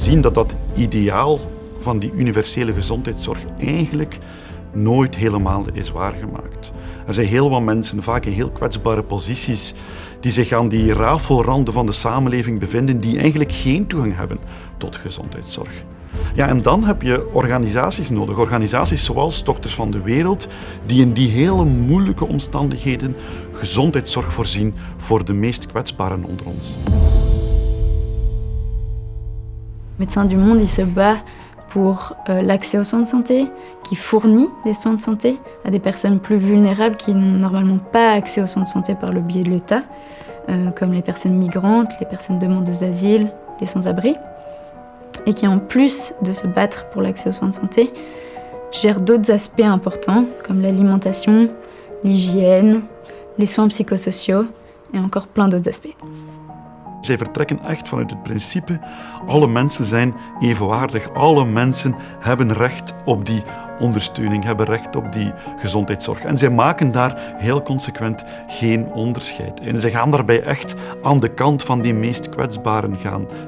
zien dat dat ideaal van die universele gezondheidszorg eigenlijk nooit helemaal is waargemaakt. Er zijn heel wat mensen, vaak in heel kwetsbare posities, die zich aan die rafelranden van de samenleving bevinden, die eigenlijk geen toegang hebben tot gezondheidszorg. Ja, en dan heb je organisaties nodig, organisaties zoals Dokters van de Wereld, die in die hele moeilijke omstandigheden gezondheidszorg voorzien voor de meest kwetsbaren onder ons. Médecins du Monde, il se bat pour l'accès aux soins de santé, qui fournit des soins de santé à des personnes plus vulnérables qui n'ont normalement pas accès aux soins de santé par le biais de l'État, comme les personnes migrantes, les personnes demandeuses d'asile, les sans-abri, et qui en plus de se battre pour l'accès aux soins de santé, gère d'autres aspects importants comme l'alimentation, l'hygiène, les soins psychosociaux et encore plein d'autres aspects. Zij vertrekken echt vanuit het principe, alle mensen zijn evenwaardig, alle mensen hebben recht op die ondersteuning, hebben recht op die gezondheidszorg. En zij maken daar heel consequent geen onderscheid in. Ze gaan daarbij echt aan de kant van die meest kwetsbaren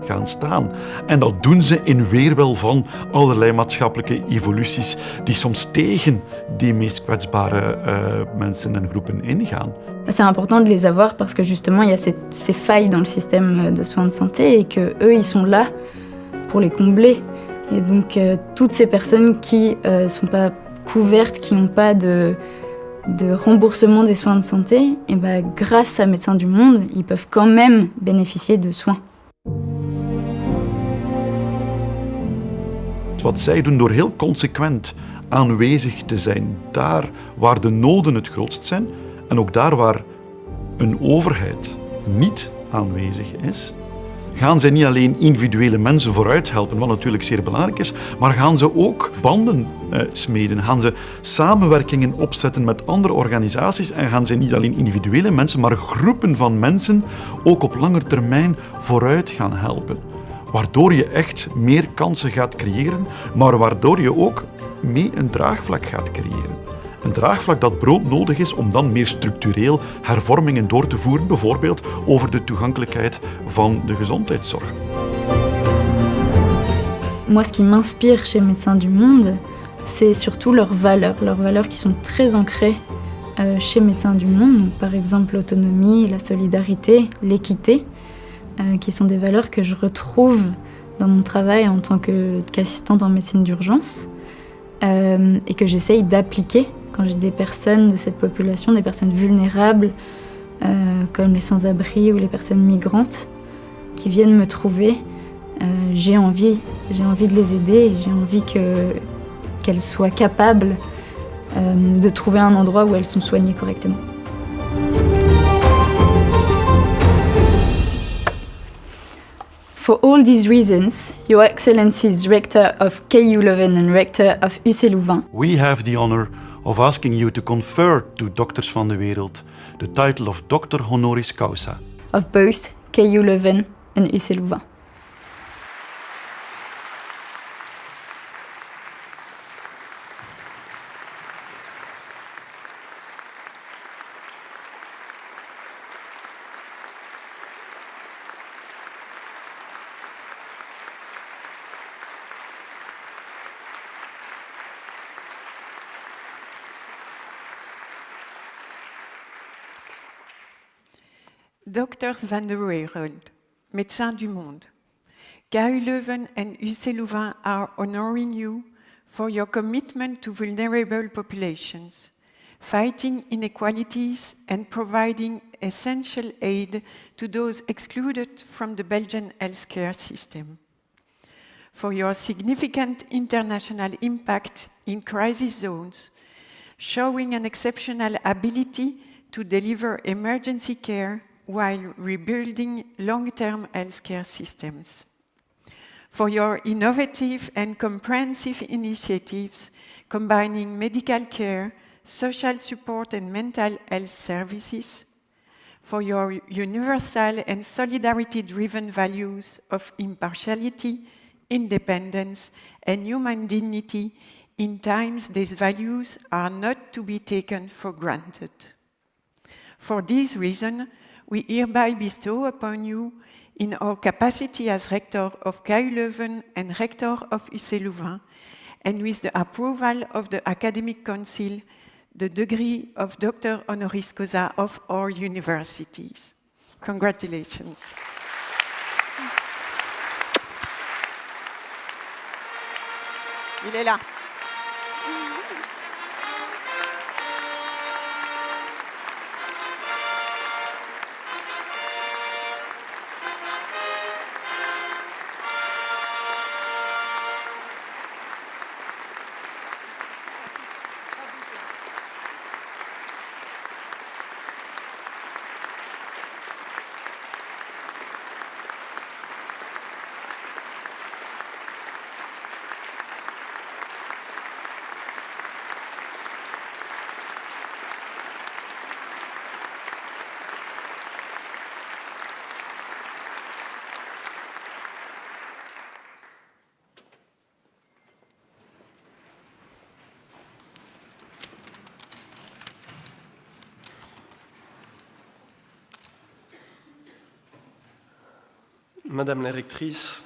gaan staan. En dat doen ze in weerwil van allerlei maatschappelijke evoluties die soms tegen die meest kwetsbare mensen en groepen ingaan. C'est important de les avoir parce que justement il y a ces failles dans le système de soins de santé et que eux ils sont là pour les combler. Et donc toutes ces personnes qui sont pas couvertes, qui n'ont pas de remboursement des soins de santé, et ben, grâce à Médecins du Monde, ils peuvent quand même bénéficier de soins. Wat zij doen door heel consequent aanwezig te zijn, daar waar de noden het grootst zijn en ook daar waar een overheid niet aanwezig is, gaan zij niet alleen individuele mensen vooruit helpen, wat natuurlijk zeer belangrijk is, maar gaan ze ook banden smeden, gaan ze samenwerkingen opzetten met andere organisaties en gaan ze niet alleen individuele mensen, maar groepen van mensen ook op lange termijn vooruit gaan helpen. Waardoor je echt meer kansen gaat creëren, maar waardoor je ook mee een draagvlak gaat creëren. Een draagvlak dat broodnodig is om dan meer structureel hervormingen door te voeren, bijvoorbeeld over de toegankelijkheid van de gezondheidszorg. Moi, ce qui m'inspire chez Médecins du Monde, c'est surtout leurs valeurs qui sont très ancrées chez Médecins du Monde. Donc, par exemple, l'autonomie, la solidarité, l'équité, qui sont des valeurs que je retrouve dans mon travail en tant qu'assistante en médecine d'urgence et que j'essaye d'appliquer quand j'ai des personnes de cette population, des personnes vulnérables, comme les sans-abri ou les personnes migrantes, qui viennent me trouver. J'ai envie de les aider et j'ai envie qu'elles soient capables de trouver un endroit où elles sont soignées correctement. For all these reasons, Your Excellencies Rector of KULeuven and Rector of UCLouvain, We have the honor of asking you to confer to Dokters van de Wereld the title of Doctor Honoris Causa. of both KULeuven and UCLouvain. Doctors van de Wereld, Médecins du Monde, KULeuven and UCLouvain are honoring you for your commitment to vulnerable populations, fighting inequalities and providing essential aid to those excluded from the Belgian healthcare system. For your significant international impact in crisis zones, showing an exceptional ability to deliver emergency care while rebuilding long-term healthcare systems. For your innovative and comprehensive initiatives combining medical care, social support and mental health services. For your universal and solidarity-driven values of impartiality, independence and human dignity in times these values are not to be taken for granted. For this reason, we hereby bestow upon you, in our capacity as Rector of KULeuven and Rector of UCLouvain, and with the approval of the Academic Council, the degree of Doctor Honoris Causa of our universities. Congratulations. Il est là. Madame la rectrice,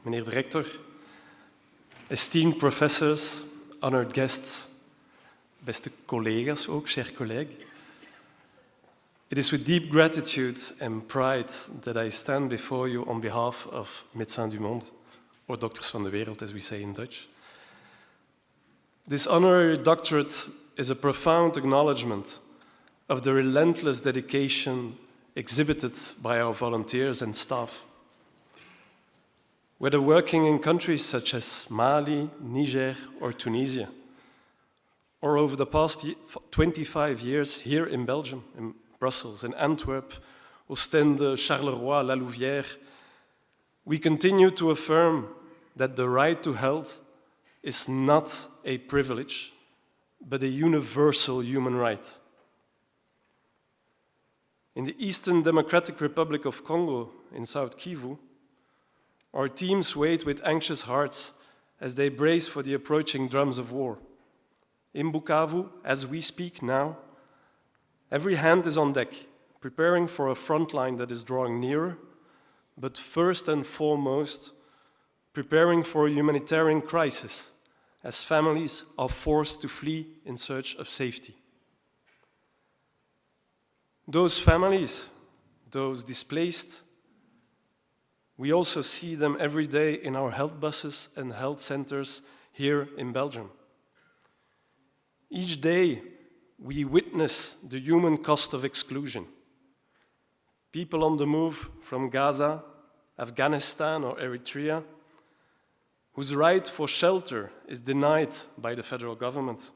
meneer de rector, esteemed professors, honored guests, beste collega's ook, chers collègues. It is with deep gratitude and pride that I stand before you on behalf of Médecins du Monde, or Dokters van de Wereld, as we say in Dutch. This honorary doctorate is a profound acknowledgement of the relentless dedication exhibited by our volunteers and staff. Whether working in countries such as Mali, Niger, or Tunisia, or over the past 25 years here in Belgium, in Brussels, in Antwerp, Ostende, Charleroi, La Louvière, we continue to affirm that the right to health is not a privilege, but a universal human right. In the Eastern Democratic Republic of Congo, in South Kivu, our teams wait with anxious hearts as they brace for the approaching drums of war. In Bukavu, as we speak now, every hand is on deck, preparing for a front line that is drawing nearer, but first and foremost, preparing for a humanitarian crisis, as families are forced to flee in search of safety. Those families, those displaced, we also see them every day in our health buses and health centers here in Belgium. Each day, we witness the human cost of exclusion. People on the move from Gaza, Afghanistan, or Eritrea, whose right for shelter is denied by the federal government,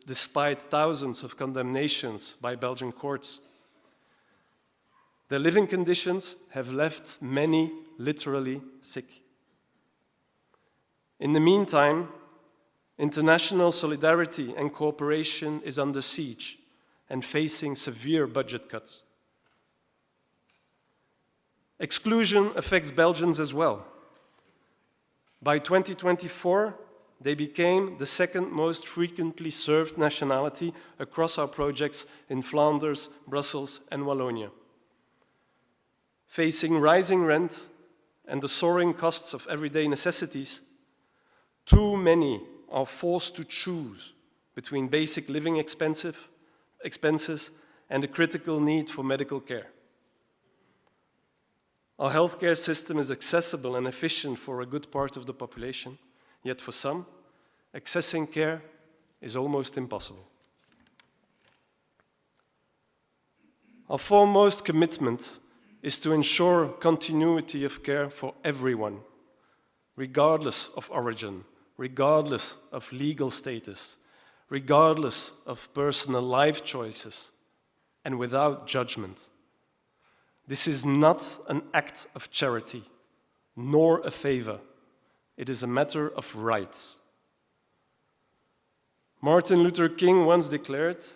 despite thousands of condemnations by Belgian courts. Their living conditions have left many literally sick. In the meantime, international solidarity and cooperation is under siege and facing severe budget cuts. Exclusion affects Belgians as well. By 2024, they became the second most frequently served nationality across our projects in Flanders, Brussels, and Wallonia. Facing rising rent and the soaring costs of everyday necessities, too many are forced to choose between basic living expenses and the critical need for medical care. Our healthcare system is accessible and efficient for a good part of the population, yet for some, accessing care is almost impossible. Our foremost commitment is to ensure continuity of care for everyone, regardless of origin, regardless of legal status, regardless of personal life choices, and without judgment. This is not an act of charity, nor a favor. It is a matter of rights. Martin Luther King once declared,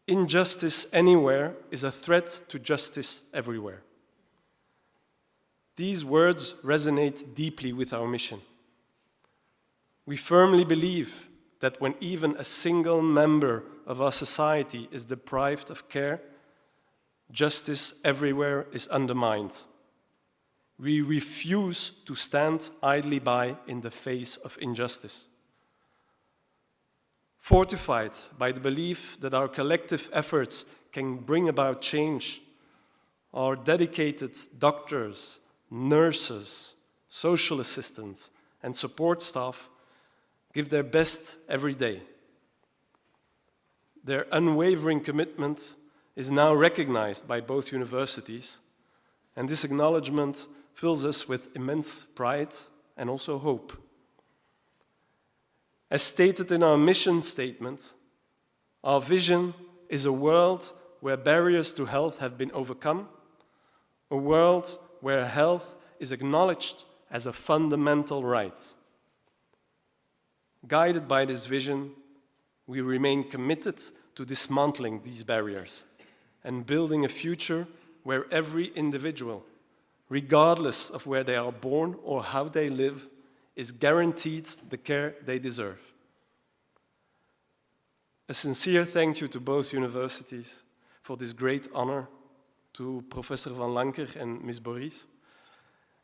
"Injustice anywhere is a threat to justice everywhere." These words resonate deeply with our mission. We firmly believe that when even a single member of our society is deprived of care, justice everywhere is undermined. We refuse to stand idly by in the face of injustice. Fortified by the belief that our collective efforts can bring about change, our dedicated doctors, nurses, social assistants, and support staff give their best every day. Their unwavering commitment is now recognized by both universities, and this acknowledgement fills us with immense pride and also hope. As stated in our mission statement, our vision is a world where barriers to health have been overcome, a world where health is acknowledged as a fundamental right. Guided by this vision, we remain committed to dismantling these barriers and building a future where every individual, regardless of where they are born or how they live, is guaranteed the care they deserve. A sincere thank you to both universities for this great honor, to Professor Van Lancker and Ms. Boris,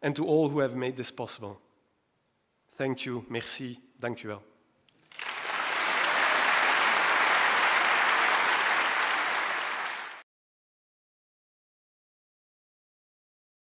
and to all who have made this possible. Thank you, merci, dank u wel.